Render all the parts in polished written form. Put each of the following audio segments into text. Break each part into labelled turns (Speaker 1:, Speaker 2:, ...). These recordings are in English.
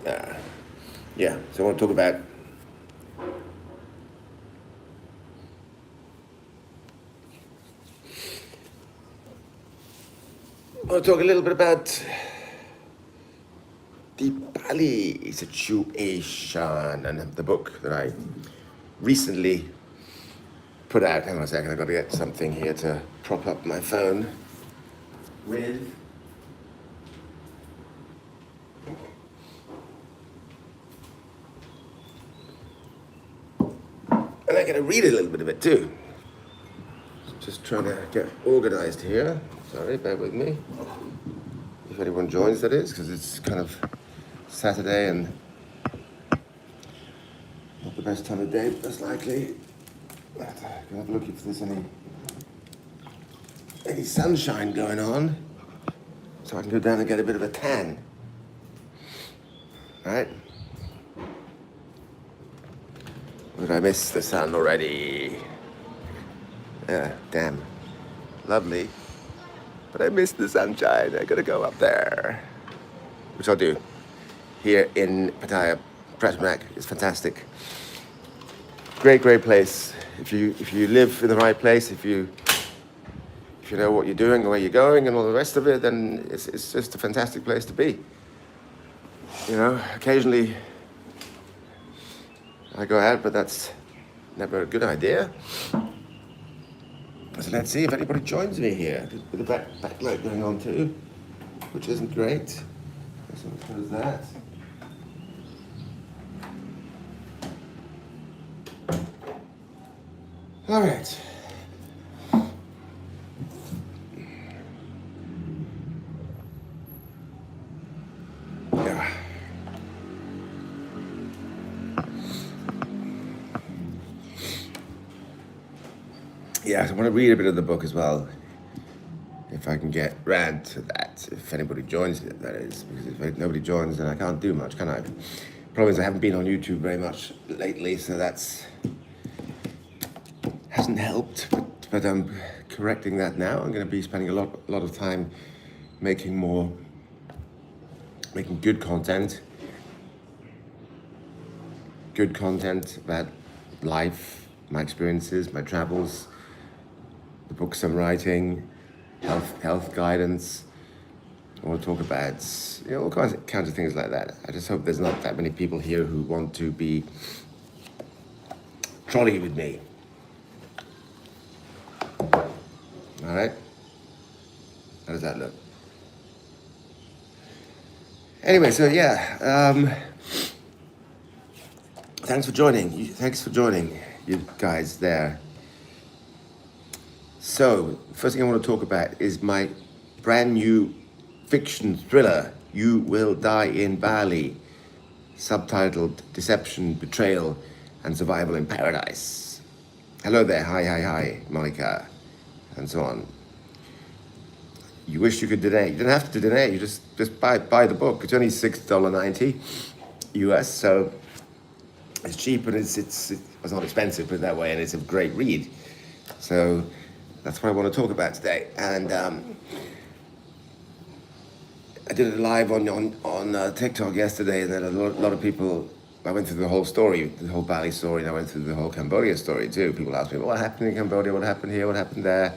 Speaker 1: Yeah, so I want to talk about a little bit about the Bali situation and the book that I recently put out. Hang on a second, I've got to get something here to prop up my phone with. And I'm going to read a little bit of it too. Just trying to get organized here. Sorry, bear with me. If anyone joins, that is, because it's kind of Saturday and not the best time of day, most likely. Gonna have a look if there's any sunshine going on, so I can go down and get a bit of a tan. Right? Or did I miss the sun already? Yeah, damn. Lovely. But I missed the sunshine. I gotta go up there. Which I'll do. Here in Pattaya, Pratamac is fantastic. Great place. If you live in the right place, if you know what you're doing, where you're going, and all the rest of it, then it's just a fantastic place to be. You know, occasionally I go out, but that's never a good idea. So let's see if anybody joins me here. With the backlight going on too, which isn't great. So close that. All right. Yeah, so I want to read a bit of the book as well, if I can get round to that, if anybody joins it, that is, because if nobody joins, then I can't do much, can I? Problem is I haven't been on YouTube very much lately, so that's hasn't helped, but I'm correcting that now. I'm going to be spending a lot of time making good content about life, my experiences, my travels, the books I'm writing, health guidance. I want to talk about, all kinds of things like that. I just hope there's not that many people here who want to be trolley with me. All right? How does that look? Anyway, so yeah, thanks for joining, you guys there. So, first thing I want to talk about is my brand new fiction thriller, You Will Die in Bali, subtitled Deception, Betrayal, and Survival in Paradise. Hello there, hi, Monica, and so on. You wish you could donate. You don't have to donate, you just buy the book. It's only $6.90 US, so it's cheap and it's not expensive, put it that way, and it's a great read. So that's what I want to talk about today. And I did it live on TikTok yesterday, and then a lot of people, I went through the whole story, the whole Bali story, and I went through the whole Cambodia story too. People asked me, what happened in Cambodia, what happened here, what happened there?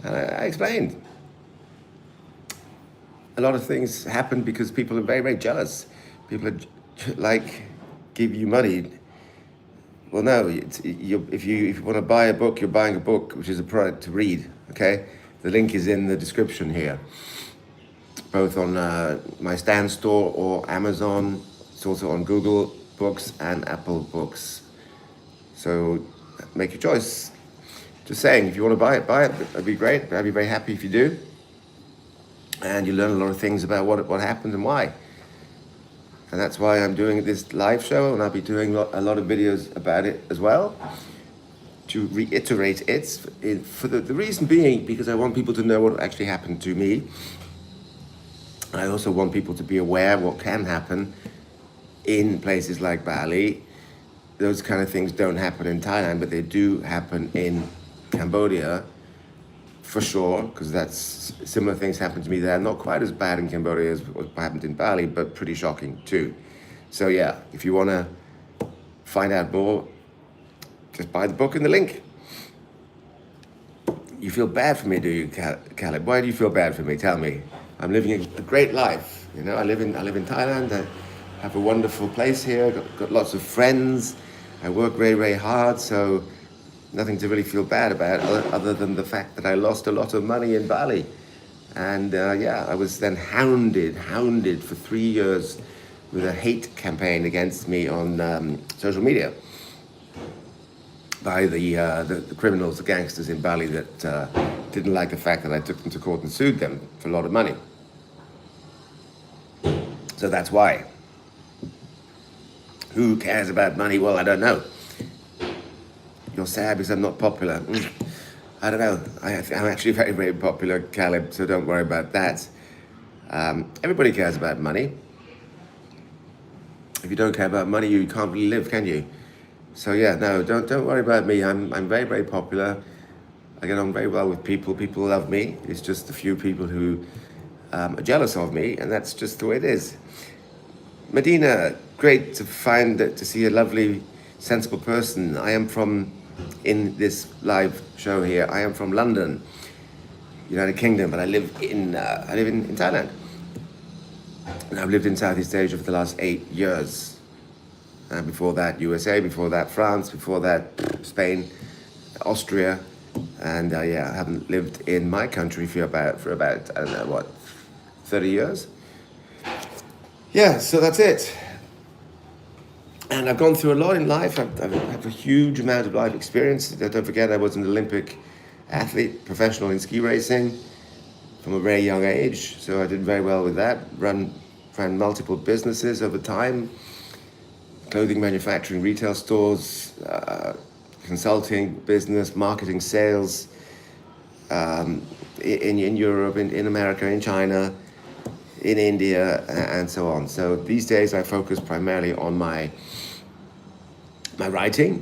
Speaker 1: And I explained. A lot of things happen because people are very, very jealous. People are give you money. Well, no, if you want to buy a book, you're buying a book, which is a product to read, okay? The link is in the description here, both on my Stan store or Amazon. It's also on Google Books and Apple Books. So make your choice. Just saying, if you want to buy it, that'd be great. I'd be very happy if you do. And you learn a lot of things about what happened and why. And that's why I'm doing this live show, and I'll be doing a lot of videos about it as well, to reiterate it, for the reason being, because I want people to know what actually happened to me. I also want people to be aware of what can happen in places like Bali. Those kind of things don't happen in Thailand, but they do happen in Cambodia, for sure, because similar things happened to me there. Not quite as bad in Cambodia as what happened in Bali, but pretty shocking too. So yeah, if you want to find out more, just buy the book in the link. You feel bad for me, do you, Caleb? Why do you feel bad for me? Tell me. I'm living a great life. You know, I live in Thailand. I have a wonderful place here. Got lots of friends. I work very, very hard. So nothing to really feel bad about, other than the fact that I lost a lot of money in Bali. And yeah, I was then hounded for 3 years with a hate campaign against me on social media by the criminals, the gangsters in Bali that didn't like the fact that I took them to court and sued them for a lot of money. So that's why. Who cares about money? Well, I don't know. You're sad because I'm not popular. I don't know. I'm actually very, very popular, Caleb, so don't worry about that. Everybody cares about money. If you don't care about money, you can't really live, can you? So yeah, no, don't worry about me. I'm very, very popular. I get on very well with people. People love me. It's just a few people who are jealous of me, and that's just the way it is. Medina, great to see a lovely, sensible person. I am from, in this live show here, I am from London, United Kingdom, but I live in Thailand. And I've lived in Southeast Asia for the last 8 years. Before that, USA, before that, France, before that, Spain, Austria. And yeah, I haven't lived in my country for about, I don't know, what, 30 years? Yeah, so that's it. And I've gone through a lot in life. I've had a huge amount of life experience. Don't forget, I was an Olympic athlete, professional in ski racing from a very young age. So I did very well with that. Ran multiple businesses over time. Clothing manufacturing, retail stores, consulting, business, marketing, sales, in Europe, in America, in China, in India, and so on. So these days I focus primarily on my writing.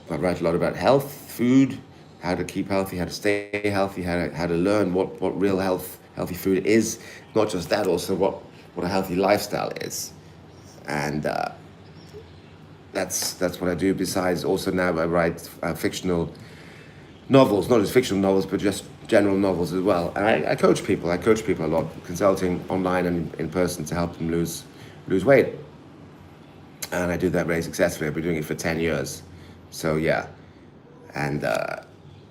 Speaker 1: I write a lot about health, food, how to keep healthy, how to stay healthy, how to learn what real healthy food is. Not just that, also what a healthy lifestyle is. And that's what I do. Besides, also now I write fictional novels, not just fictional novels, but just general novels as well. And I coach people. I coach people a lot, consulting online and in person to help them lose weight. And I do that very successfully. I've been doing it for 10 years. So yeah, and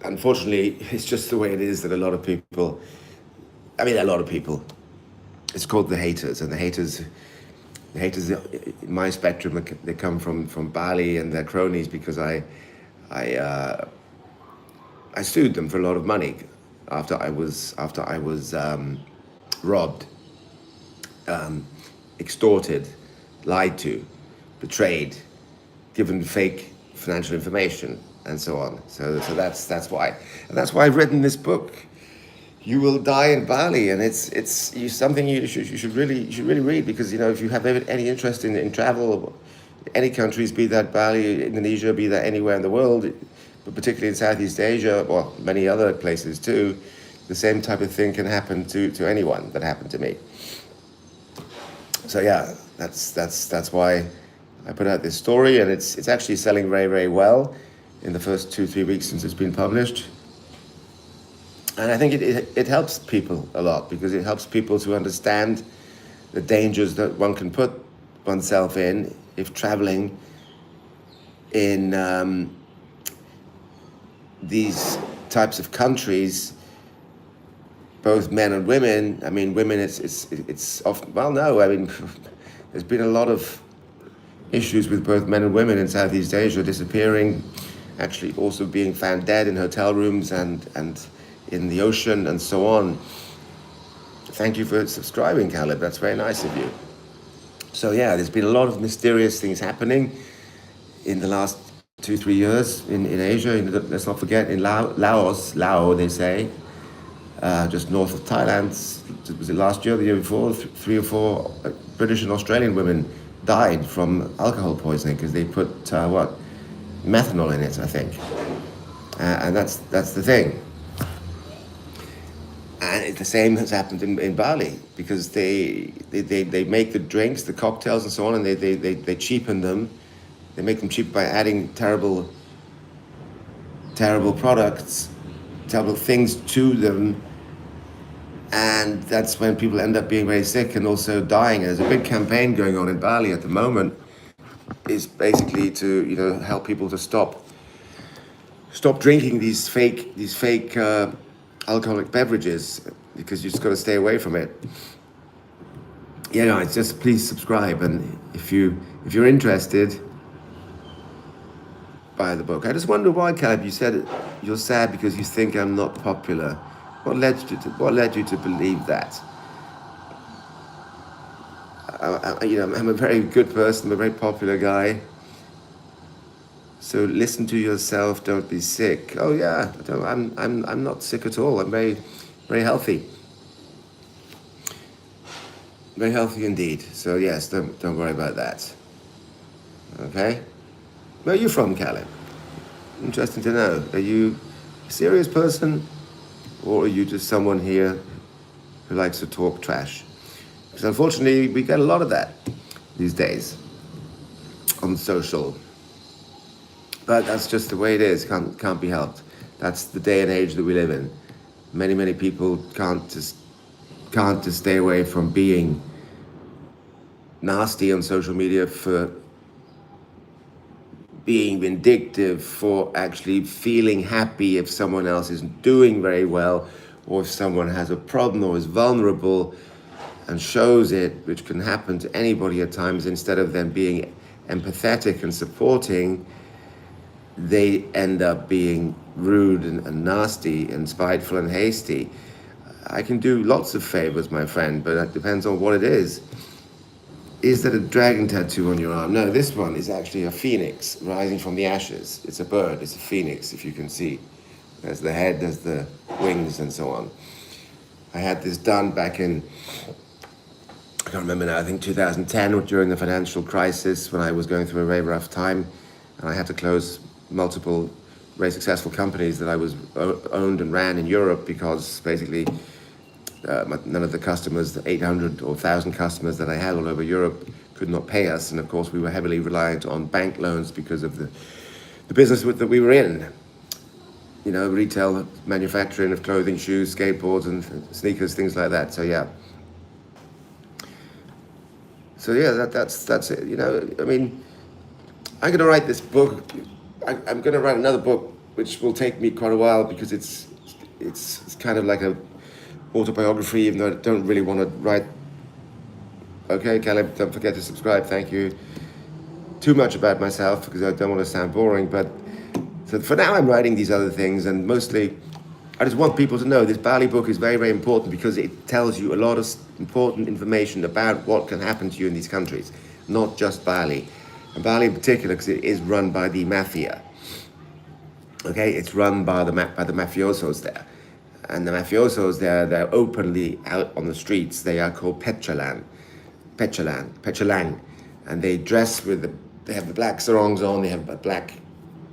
Speaker 1: unfortunately, it's just the way it is that a lot of people, it's called the haters, and the haters in my spectrum, they come from Bali and their cronies, because I sued them for a lot of money after I was robbed, extorted, lied to, betrayed, given fake financial information, and so on. So that's why, and that's why I've written this book. You Will Die in Bali, and it's something you should really read, because if you have any interest in travel, any countries, be that Bali, Indonesia, be that anywhere in the world, but particularly in Southeast Asia or many other places too, the same type of thing can happen to anyone that happened to me. So yeah, that's why I put out this story, and it's actually selling very, very well in the first 2-3 weeks since it's been published. And I think it helps people a lot, because it helps people to understand the dangers that one can put oneself in if traveling in these types of countries, both men and women. I mean, women, it's often, well, no, I mean, there's been a lot of issues with both men and women in Southeast Asia disappearing, actually also being found dead in hotel rooms and in the ocean and so on. Thank you for subscribing, Caleb. That's very nice of you. So yeah, there's been a lot of mysterious things happening in the last 2-3 years in Asia. Let's not forget, in Laos, they say, just north of Thailand, was it last year, the year before, 3 or 4 British and Australian women died from alcohol poisoning because they put methanol in it, I think. And that's the thing. And the same has happened in Bali, because they make the drinks, the cocktails and so on, and they cheapen them. They make them cheap by adding terrible products, terrible things to them, and that's when people end up being very sick and also dying. And there's a big campaign going on in Bali at the moment, is basically to help people to stop drinking these fake alcoholic beverages, because you just got to stay away from it. Yeah, no, it's just please subscribe, and if you're interested, buy the book. I just wonder why, Caleb, you said you're sad because you think I'm not popular. What led you to believe that? I'm a very good person. I'm a very popular guy. So listen to yourself. Don't be sick. Oh yeah, I'm not sick at all. I'm very, very healthy. Very healthy indeed. So yes, don't worry about that. Okay. Where are you from, Caleb? Interesting to know. Are you a serious person, or are you just someone here who likes to talk trash? Because unfortunately, we get a lot of that these days on social. But that's just the way it is. Can't be helped. That's the day and age that we live in. Many people can't just stay away from being nasty on social media, for being vindictive, for actually feeling happy if someone else isn't doing very well, or if someone has a problem or is vulnerable and shows it, which can happen to anybody at times. Instead of them being empathetic and supporting, they end up being rude and nasty and spiteful and hasty. I can do lots of favors, my friend, but it depends on what it is. Is that a dragon tattoo on your arm? No, this one is actually a phoenix rising from the ashes. It's a bird, it's a phoenix, if you can see. There's the head, there's the wings, and so on. I had this done back in, I can't remember now, I think 2010, during the financial crisis, when I was going through a very rough time, and I had to close multiple very successful companies that I was owned and ran in Europe, because basically none of the customers, the 800 or 1,000 customers that I had all over Europe, could not pay us. And of course, we were heavily reliant on bank loans because of the business that we were in. Retail, manufacturing of clothing, shoes, skateboards, and sneakers, things like that. So yeah. That's it. I'm going to write this book. I'm going to write another book, which will take me quite a while, because it's kind of like a autobiography, even though I don't really want to write. Okay, Caleb, don't forget to subscribe. Thank you. Too much about myself, because I don't want to sound boring. But so for now, I'm writing these other things, and mostly I just want people to know this Bali book is very, very important, because it tells you a lot of important information about what can happen to you in these countries, not just Bali. And Bali in particular, because it is run by the mafia. Okay, it's run by the mafiosos there. And the mafiosos there, they're openly out on the streets. They are called pechalang. And they dress they have the black sarongs on, they have a black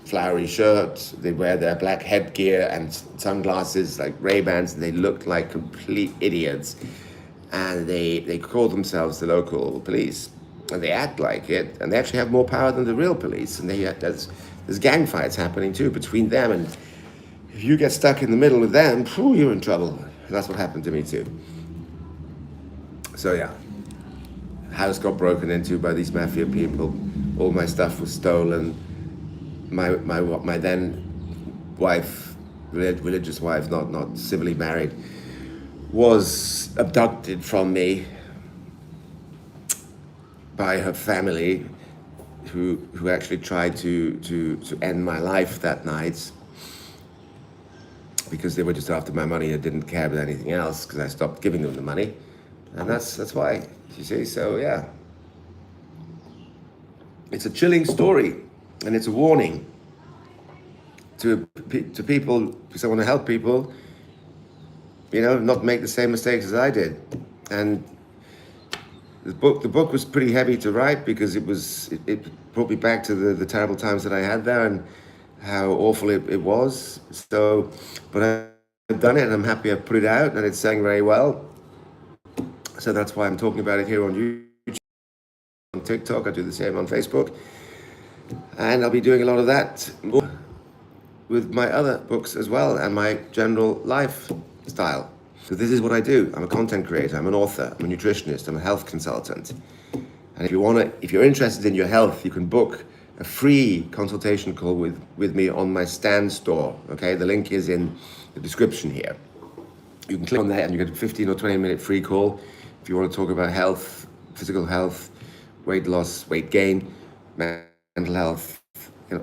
Speaker 1: flowery shirt, they wear their black headgear and sunglasses, like Ray-Bans, and they look like complete idiots. And they call themselves the local police. And they act like it, and they actually have more power than the real police. And there's gang fights happening too between them, and if you get stuck in the middle of them, you're in trouble. That's what happened to me too. So yeah, house got broken into by these mafia people. All my stuff was stolen. My then wife, religious wife, not civilly married, was abducted from me by her family, who actually tried to end my life that night, because they were just after my money and didn't care about anything else, because I stopped giving them the money. And that's why, you see. So yeah, it's a chilling story, and it's a warning to people, because I want to help people, not make the same mistakes as I did. And the book was pretty heavy to write, because it brought me back to the terrible times that I had there, and how awful it was. So, but I I've done it, and I'm happy I've put it out, and it's selling very well. So that's why I'm talking about it here on YouTube, on TikTok. I do the same on Facebook, and I'll be doing a lot of that more with my other books as well, and my general lifestyle. So this is what I do. I'm a content creator. I'm an author. I'm a nutritionist. I'm a health consultant. And if you're interested in your health, you can book a free consultation call with me on my Stand store. Okay, the link is in the description here. You can click on that and you get a 15 or 20-minute free call if you want to talk about health, physical health, weight loss, weight gain, mental health,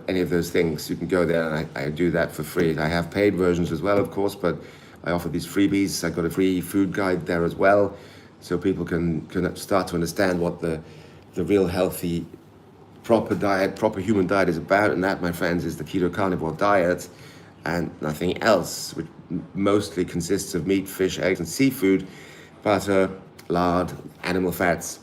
Speaker 1: any of those things. You can go there, and I do that for free. I have paid versions as well, of course, but I offer these freebies. I've got a free food guide there as well, so people can start to understand what the real healthy, proper diet, proper human diet is about. And that, my friends, is the Keto-Carnivore diet and nothing else, which mostly consists of meat, fish, eggs, and seafood, butter, lard, animal fats,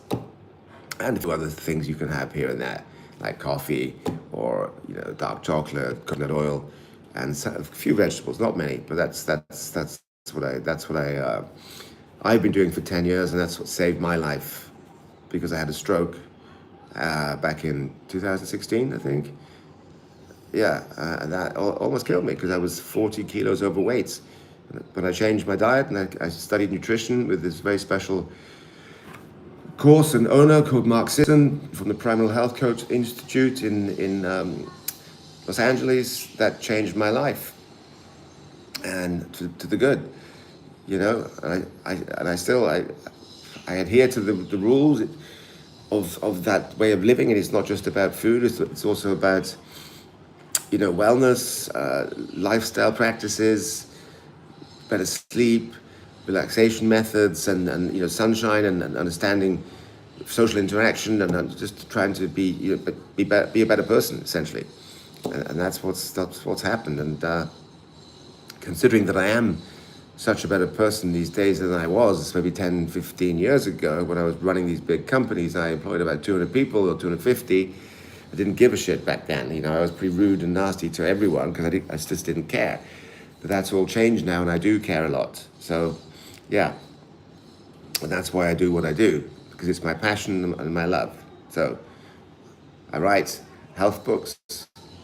Speaker 1: and a few other things you can have here and there, like coffee or dark chocolate, coconut oil, and a few vegetables. Not many, but that's what I've been doing for 10 years, and that's what saved my life, because I had a stroke back in 2016, I think. Yeah, that almost killed me because I was 40 kilos overweight. But I changed my diet, and I studied nutrition with this very special course and owner called Mark Sisson from the Primal Health Coach Institute in Los Angeles. That changed my life, and to the good, And I adhere to the rules of that way of living. And it's not just about food; it's also about wellness, lifestyle practices, better sleep, relaxation methods, and sunshine, and understanding social interaction, and just trying to be a better person, essentially. And that's what's happened. And considering that I am such a better person these days than I was maybe 10, 15 years ago, when I was running these big companies, I employed about 200 people or 250. I didn't give a shit back then. I was pretty rude and nasty to everyone because I just didn't care. But that's all changed now, and I do care a lot. So, yeah. And that's why I do what I do, because it's my passion and my love. So, I write health books,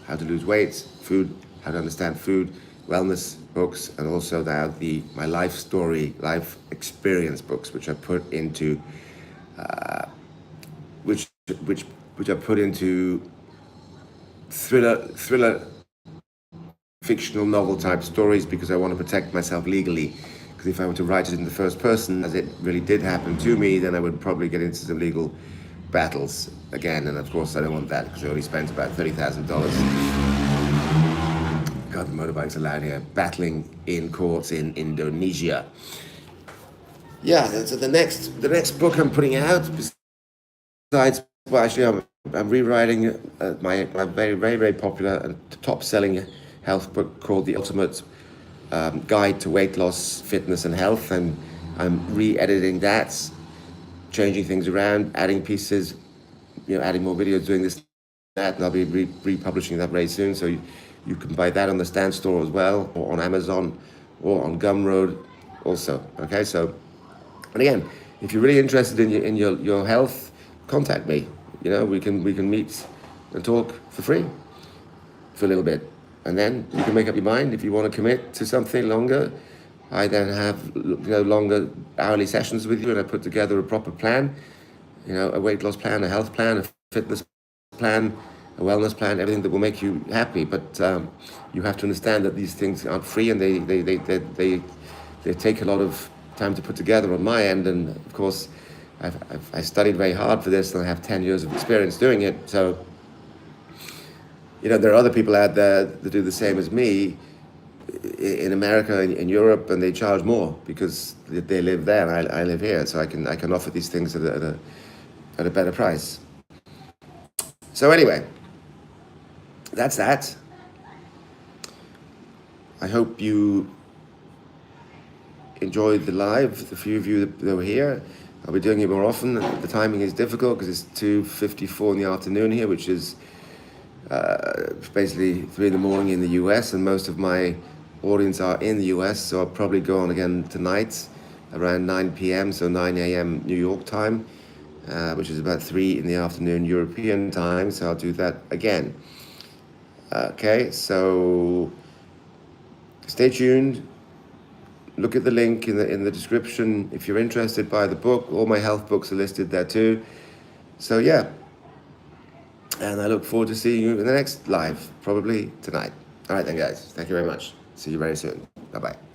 Speaker 1: how to lose weight, food, how to understand food, wellness books, and also now my life story, life experience books, which I put into which I put into thriller, fictional novel type stories, because I want to protect myself legally. Because if I were to write it in the first person, as it really did happen to me, then I would probably get into some legal battles again. And of course, I don't want that, because I only spent about $30,000. God, the motorbikes are loud here. Battling in courts in Indonesia. Yeah, so the next book I'm putting out, besides, well, actually, I'm rewriting my very, very, very popular and top-selling health book called The Ultimate Guide to Weight Loss, Fitness, and Health. And I'm re-editing that, changing things around, adding pieces, adding more videos, doing this, that, and I'll be republishing that very soon. So you can buy that on the Stand store as well, or on Amazon, or on Gumroad also. Okay, so, and again, if you're really interested in your health, contact me. We can meet and talk for free for a little bit, and then you can make up your mind if you want to commit to something longer. I then have longer hourly sessions with you, and I put together a proper plan, a weight loss plan, a health plan, a fitness plan, a wellness plan, everything that will make you happy. But you have to understand that these things aren't free, and they take a lot of time to put together on my end. And of course, I studied very hard for this, and I have 10 years of experience doing it. So, there are other people out there that do the same as me in America, in Europe, and they charge more because they live there and I live here. So I can offer these things at a better price. So anyway, that's that. I hope you enjoyed the live, the few of you that were here. I'll be doing it more often. The timing is difficult because it's 2:54 in the afternoon here, which is basically 3 in the morning in the US, and most of my audience are in the US, so I'll probably go on again tonight around 9 p.m., so 9 a.m. New York time, which is about 3 in the afternoon European time, so I'll do that again. Okay, so stay tuned. Look at the link in the description if you're interested by the book. All my health books are listed there too. So yeah, and I look forward to seeing you in the next live, probably tonight. All right then, guys. Thank you very much. See you very soon. Bye-bye.